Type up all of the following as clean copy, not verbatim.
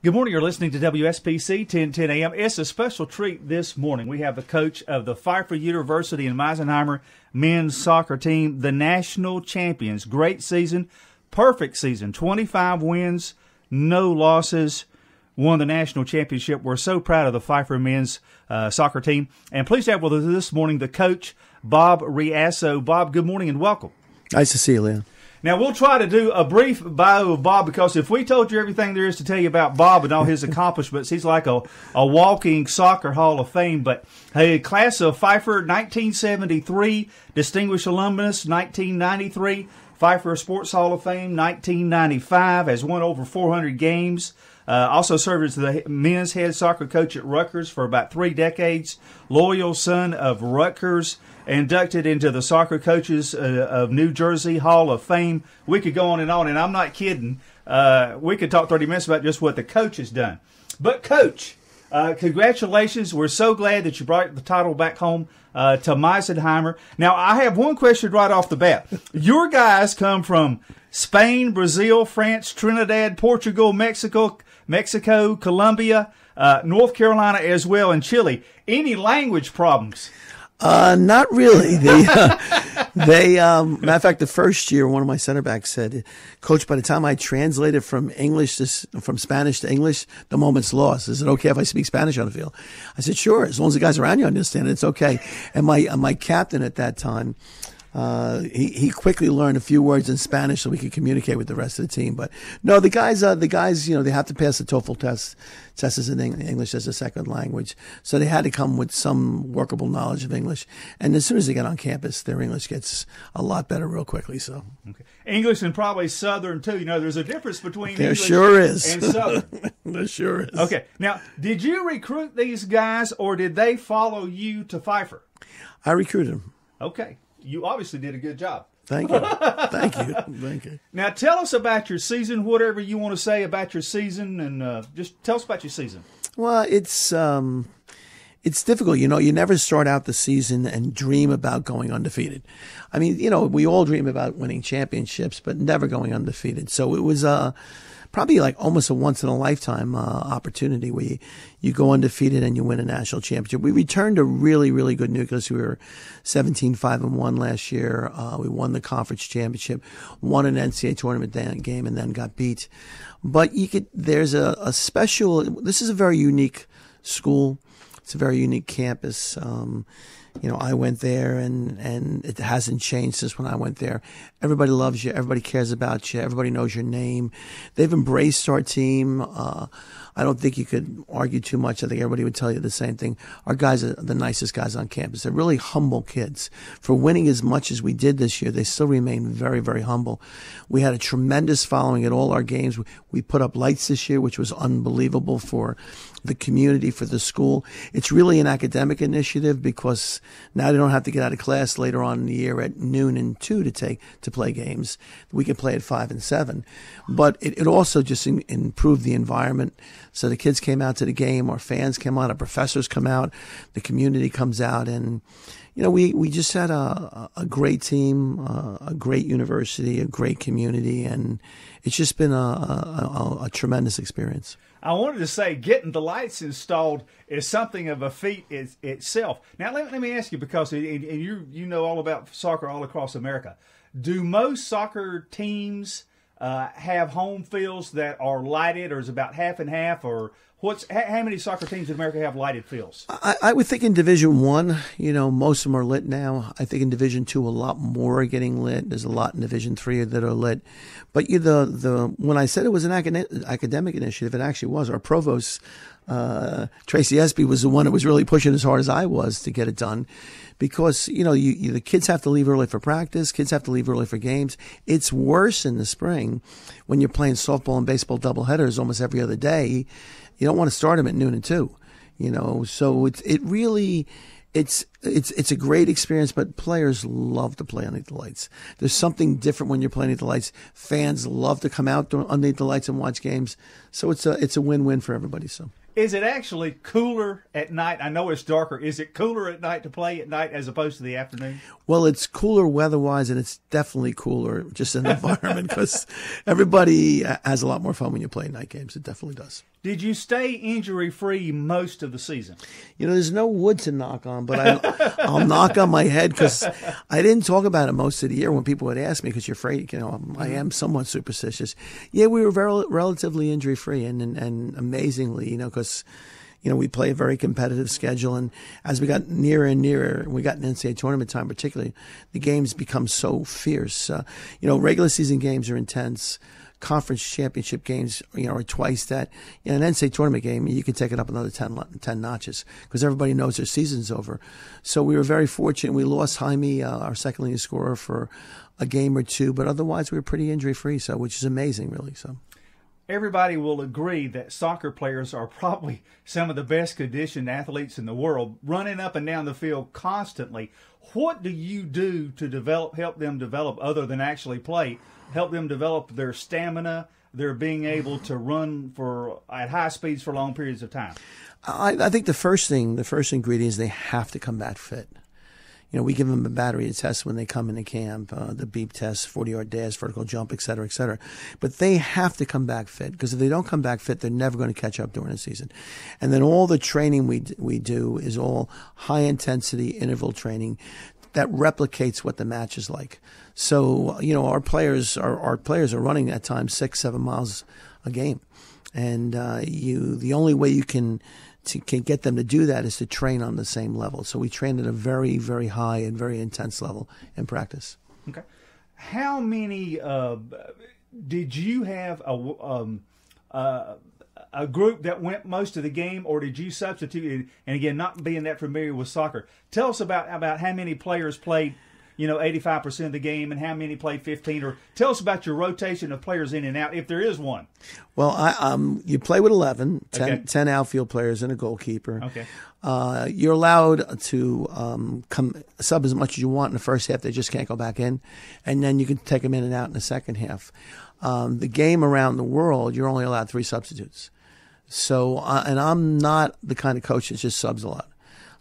Good morning. You're listening to WSPC 1010 AM. It's a special treat this morning. We have the coach of the Pfeiffer University and Meisenheimer men's soccer team, the national champions. Great season, perfect season, 25 wins, no losses, won the national championship. We're so proud of the Pfeiffer men's soccer team. And please have with us this morning the coach, Bob Reasso. Bob, good morning and welcome. Nice to see you, Leon. Now, we'll try to do a brief bio of Bob, because if we told you everything there is to tell you about Bob and all his accomplishments, he's like a walking soccer hall of fame. But a class of Pfeiffer, 1973, Distinguished Alumnus, 1993, Pfeiffer Sports Hall of Fame, 1995, has won over 400 games. Also served as the men's head soccer coach at Rutgers for about 3 decades. Loyal son of Rutgers, inducted into the Soccer Coaches of New Jersey Hall of Fame. We could go on, and I'm not kidding. We could talk 30 minutes about just what the coach has done. But, Coach, congratulations. We're so glad that you brought the title back home to Meisenheimer. Now, I have one question right off the bat. Your guys come from Spain, Brazil, France, Trinidad, Portugal, Mexico, Colombia, North Carolina as well, and Chile. Any language problems? Not really. Matter of fact, the first year, one of my center backs said, "Coach, by the time I translated from Spanish to English, the moment's lost. Is it okay if I speak Spanish on the field?" I said, "Sure, as long as the guys around you understand it, it's okay." And my captain at that time, he quickly learned a few words in Spanish so we could communicate with the rest of the team. But no, the guys, they have to pass the TOEFL test. Test is in English as a second language. So they had to come with some workable knowledge of English. And as soon as they get on campus, their English gets a lot better real quickly. So okay. English and probably Southern too. You know, there's a difference between there English sure is. and Southern. There sure is. Okay. Now, did you recruit these guys, or did they follow you to Pfeiffer? I recruited them. Okay. You obviously did a good job. Thank you. Thank you. Thank you. Now, tell us about your season, whatever you want to say about your season, and just tell us about your season. Well, it's difficult. You know, you never start out the season and dream about going undefeated. I mean, you know, we all dream about winning championships, but never going undefeated. So it was probably like almost a once-in-a-lifetime opportunity where you go undefeated and you win a national championship. We returned a really, really good nucleus. We were 17-5-1 last year. We won the conference championship, won an NCAA tournament game, and then got beat. But there's a special, this is a very unique school. It's a very unique campus. You know, I went there and it hasn't changed since when I went there. Everybody loves you. Everybody cares about you. Everybody knows your name. They've embraced our team. I don't think you could argue too much. I think everybody would tell you the same thing. Our guys are the nicest guys on campus. They're really humble kids. For winning as much as we did this year, they still remain very, very humble. We had a tremendous following at all our games. We put up lights this year, which was unbelievable for the community, for the school. It's really an academic initiative because now they don't have to get out of class later on in the year at noon and 2 to play games. We can play at 5 and 7. But it also just improved the environment. So the kids came out to the game, our fans came out, our professors come out, the community comes out, and you know, we just had a great team, a great university, a great community, and it's just been a tremendous experience. I wanted to say getting the lights installed is something of a feat itself. Now, let me ask you, because you know all about soccer all across America. Do most soccer teams have home fields that are lighted, or is it about half and half, or how many soccer teams in America have lighted fields? I would think in Division I, you know, most of them are lit now. I think in Division II, a lot more are getting lit. There's a lot in Division III that are lit. But when I said it was an academic initiative, it actually was. Our provost, Tracy Espy, was the one that was really pushing as hard as I was to get it done. Because, you know, the kids have to leave early for practice. Kids have to leave early for games. It's worse in the spring when you're playing softball and baseball doubleheaders almost every other day. You don't want to start them at noon and 2, you know. So it's a great experience, but players love to play underneath the lights. There's something different when you're playing underneath the lights. Fans love to come out underneath the lights and watch games. So it's a win-win for everybody. So Is it actually cooler at night? I know it's darker. Is it cooler at night to play at night as opposed to the afternoon? Well, it's cooler weather-wise, and it's definitely cooler just in the environment because everybody has a lot more fun when you play night games. It definitely does. Did you stay injury-free most of the season? You know, there's no wood to knock on, but I'll knock on my head because I didn't talk about it most of the year when people would ask me because you're afraid, you know, I am somewhat superstitious. Yeah, we were relatively injury-free and amazingly, you know, because you know, we play a very competitive schedule, and as we got nearer and nearer, we got in NCAA tournament time particularly, the games become so fierce. You know, regular season games are intense. Conference championship games, you know, are twice that. In an NCAA tournament game, you can take it up another 10 notches because everybody knows their season's over. So we were very fortunate. We lost Jaime, our second leading scorer, for a game or two, but otherwise we were pretty injury-free, so which is amazing, really. So. Everybody will agree that soccer players are probably some of the best conditioned athletes in the world, running up and down the field constantly. What do you do to help them develop, other than actually play, help them develop their stamina, their being able to run at high speeds for long periods of time? I think the first ingredient is they have to come back fit. You know, we give them a battery of tests when they come into camp, the beep test, 40-yard dash, vertical jump, et cetera, et cetera. But they have to come back fit because if they don't come back fit, they're never going to catch up during the season. And then all the training we do is all high-intensity interval training that replicates what the match is like. So, you know, our players are running at times 6-7 miles a game. And the only way you can get them to do that is to train on the same level. So we train at a very, very high and very intense level in practice. Okay. How many did you have a group that went most of the game, or did you substitute? And again, not being that familiar with soccer, tell us about how many players played, you know, 85% of the game, and how many played 15, or tell us about your rotation of players in and out, if there is one. Well, you play with 11, 10 outfield players and a goalkeeper. Okay. You're allowed to sub as much as you want in the first half. They just can't go back in, and then you can take them in and out in the second half. The game around the world, you're only allowed 3 substitutes. So, and I'm not the kind of coach that just subs a lot.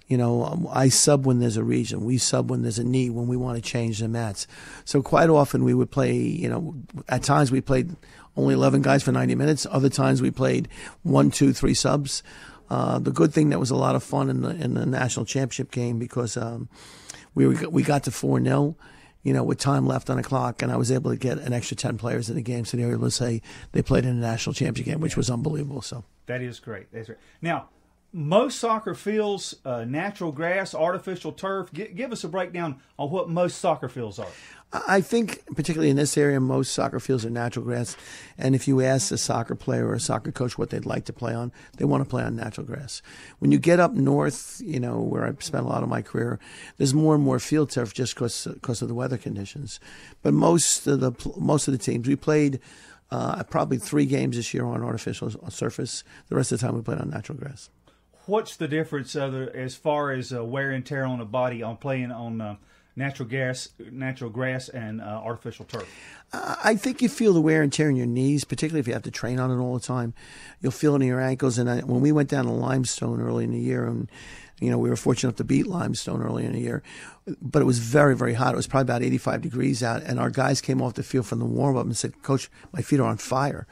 You know, I sub when there's a region. We sub when there's a need, when we want to change the mats. So quite often we would play, you know, at times we played only 11 guys for 90 minutes. Other times we played 1, 2, 3 subs. The good thing that was a lot of fun in the national championship game because we got to 4-0, you know, with time left on the clock, and I was able to get an extra 10 players in the game, so they were able to say they played in a national championship game, which was unbelievable. So that is great. That's great. Now, most soccer fields, natural grass, artificial turf. Give us a breakdown on what most soccer fields are. I think, particularly in this area, most soccer fields are natural grass. And if you ask a soccer player or a soccer coach what they'd like to play on, they want to play on natural grass. When you get up north, you know, where I've spent a lot of my career, there's more and more field turf just because of the weather conditions. But most of the teams, we played probably 3 games this year on artificial surface. The rest of the time we played on natural grass. What's the difference as far as wear and tear on a body on playing on natural grass, and artificial turf? I think you feel the wear and tear in your knees, particularly if you have to train on it all the time. You'll feel it in your ankles. And when we went down to limestone early in the year, and you know we were fortunate enough to beat limestone early in the year, but it was very, very hot. It was probably about 85 degrees out, and our guys came off the field from the warm up and said, "Coach, my feet are on fire."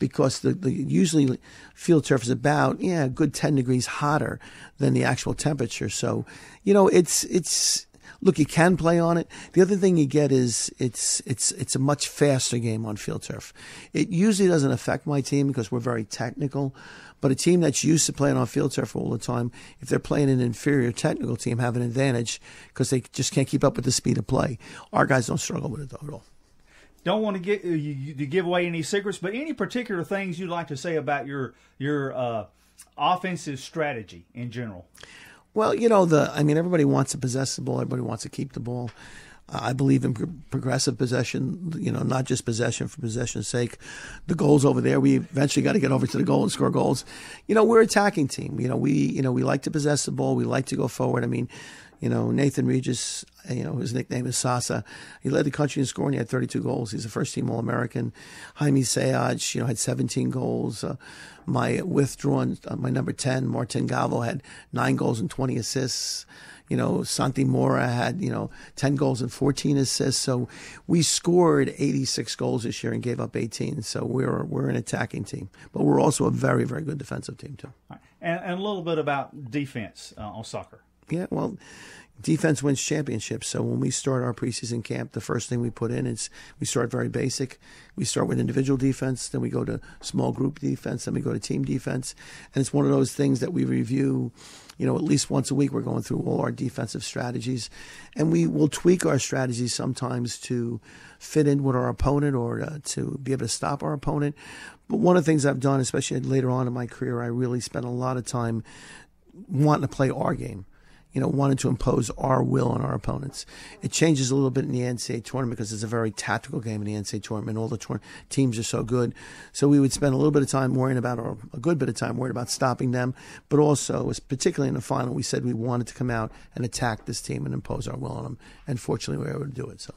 Because the usually field turf is about a good 10 degrees hotter than the actual temperature. So, you know, it's look, you can play on it. The other thing you get is it's a much faster game on field turf. It usually doesn't affect my team because we're very technical. But a team that's used to playing on field turf all the time, if they're playing an inferior technical team, have an advantage because they just can't keep up with the speed of play. Our guys don't struggle with it though at all. Don't want to give away any secrets, but any particular things you'd like to say about your offensive strategy in general? Well, you know, everybody wants to possess the ball. Everybody wants to keep the ball. I believe in progressive possession, you know, not just possession for possession's sake. The goal's over there. We eventually got to get over to the goal and score goals. You know, we're an attacking team. We like to possess the ball. We like to go forward. I mean, Nathan Regis, his nickname is Sasa. He led the country in scoring. He had 32 goals. He's a first-team All-American. Jaime Sayaj, had 17 goals. My withdrawn, my number 10, Martin Gavo, had 9 goals and 20 assists. Santi Mora had, 10 goals and 14 assists. So we scored 86 goals this year and gave up 18. So we're an attacking team. But we're also a very, very good defensive team, too. Right. And a little bit about defense on soccer. Yeah, well, defense wins championships. So when we start our preseason camp, the first thing we put in is we start very basic. We start with individual defense, then we go to small group defense, then we go to team defense. And it's one of those things that we review, at least once a week. We're going through all our defensive strategies. And we will tweak our strategies sometimes to fit in with our opponent or to be able to stop our opponent. But one of the things I've done, especially later on in my career, I really spent a lot of time wanting to play our game. Wanted to impose our will on our opponents. It changes a little bit in the NCAA tournament because it's a very tactical game in the NCAA tournament. All the teams are so good. So we would spend a little bit of time worrying about, or a good bit of time worrying about stopping them. But also, particularly in the final, we said we wanted to come out and attack this team and impose our will on them. And fortunately, we were able to do it. So.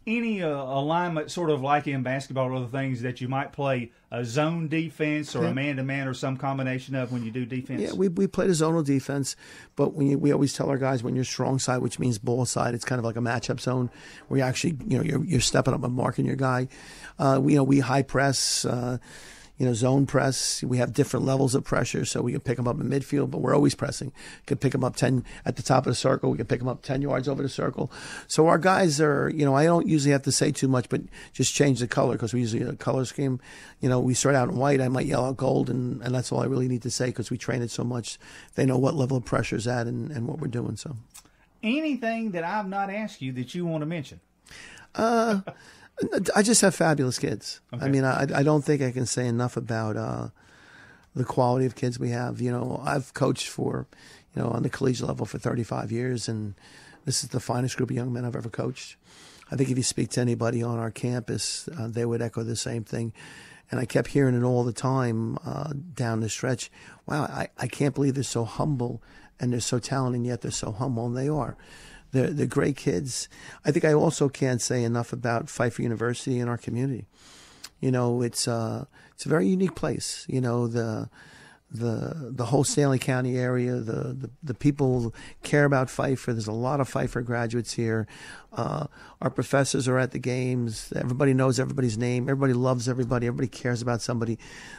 Any alignment, sort of like in basketball or other things, that you might play a zone defense or a man-to-man or some combination of when you do defense? Yeah, we played a zonal defense, but we always tell our guys when you're strong side, which means ball side, it's kind of like a matchup zone where you actually, you're stepping up and marking your guy. We high press, zone press. We have different levels of pressure, so we can pick them up in midfield, but we're always pressing. Could pick them up 10 at the top of the circle. We can pick them up 10 yards over the circle. So our guys are, I don't usually have to say too much, but just change the color because we usually a color scheme. We start out in white. I might yell out gold, and that's all I really need to say because we train it so much. They know what level of pressure is at and what we're doing. So, anything that I've not asked you that you want to mention? I just have fabulous kids. Okay. I mean, I don't think I can say enough about the quality of kids we have. I've coached for, on the collegiate level for 35 years, and this is the finest group of young men I've ever coached. I think if you speak to anybody on our campus, they would echo the same thing. And I kept hearing it all the time down the stretch. Wow, I can't believe they're so humble and they're so talented, and yet they're so humble, and they are. They're great kids. I think I also can't say enough about Pfeiffer University and our community. It's a very unique place. The whole Stanley County area, the people care about Pfeiffer. There's a lot of Pfeiffer graduates here. Our professors are at the games. Everybody knows everybody's name. Everybody loves everybody. Everybody cares about somebody.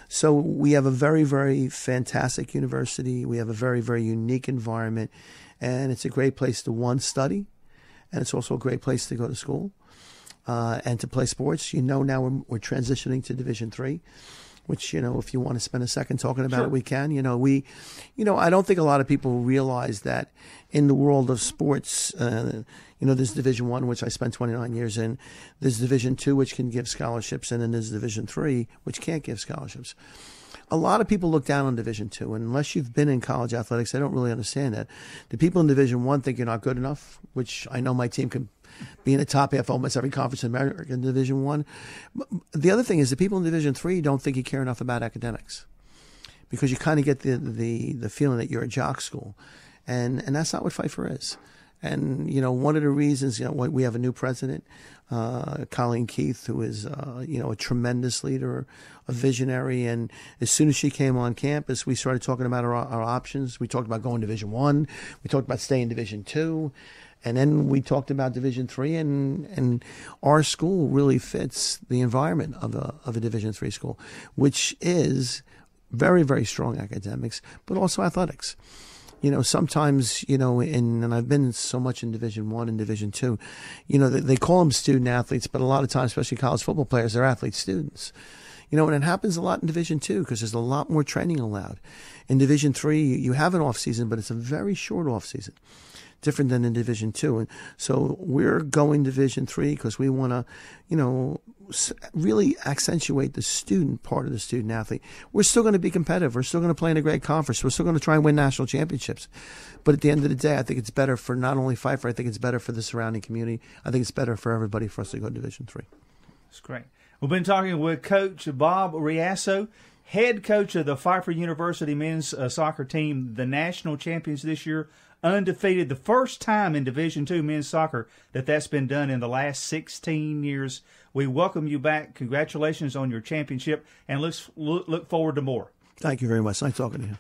So we have a very, very fantastic university. We have a very, very unique environment. And it's a great place to, study. And it's also a great place to go to school and to play sports. Now we're transitioning to Division III, which, if you want to spend a second talking about Sure. it, we can. I don't think a lot of people realize that in the world of sports, there's Division I, which I spent 29 years in. There's Division II, which can give scholarships. And then there's Division III, which can't give scholarships. A lot of people look down on Division II, and unless you've been in college athletics, they don't really understand that. The people in Division I think you're not good enough, which I know my team could be in the top half of almost every conference in America in Division I. The other thing is the people in Division III don't think you care enough about academics because you kind of get the feeling that you're a jock school, and that's not what Pfeiffer is. And, one of the reasons, we have a new president, Colleen Keith, who is, a tremendous leader, a visionary. And as soon as she came on campus, we started talking about our options. We talked about going Division I. We talked about staying Division II. And then we talked about Division III. And our school really fits the environment of a Division III school, which is very, very strong academics, but also athletics. Sometimes, and I've been so much in Division I and Division II, they call them student athletes, but a lot of times, especially college football players, they're athlete students. And it happens a lot in Division II because there's a lot more training allowed. In Division III, you have an off season, but it's a very short off season, different than in Division II. And so we're going Division III because we want to, really accentuate the student part of the student athlete. We're still going to be competitive. We're still going to play in a great conference. We're still going to try and win national championships. But at the end of the day, I think it's better for not only Pfeiffer, I think it's better for the surrounding community. I think it's better for everybody for us to go to Division III. That's great. We've been talking with Coach Bob Reasso, head coach of the Pfeiffer University men's soccer team, the national champions this year, undefeated. The first time in Division II men's soccer that's been done in the last 16 years. We welcome you back. Congratulations on your championship, and look forward to more. Thank you very much. Nice talking to you.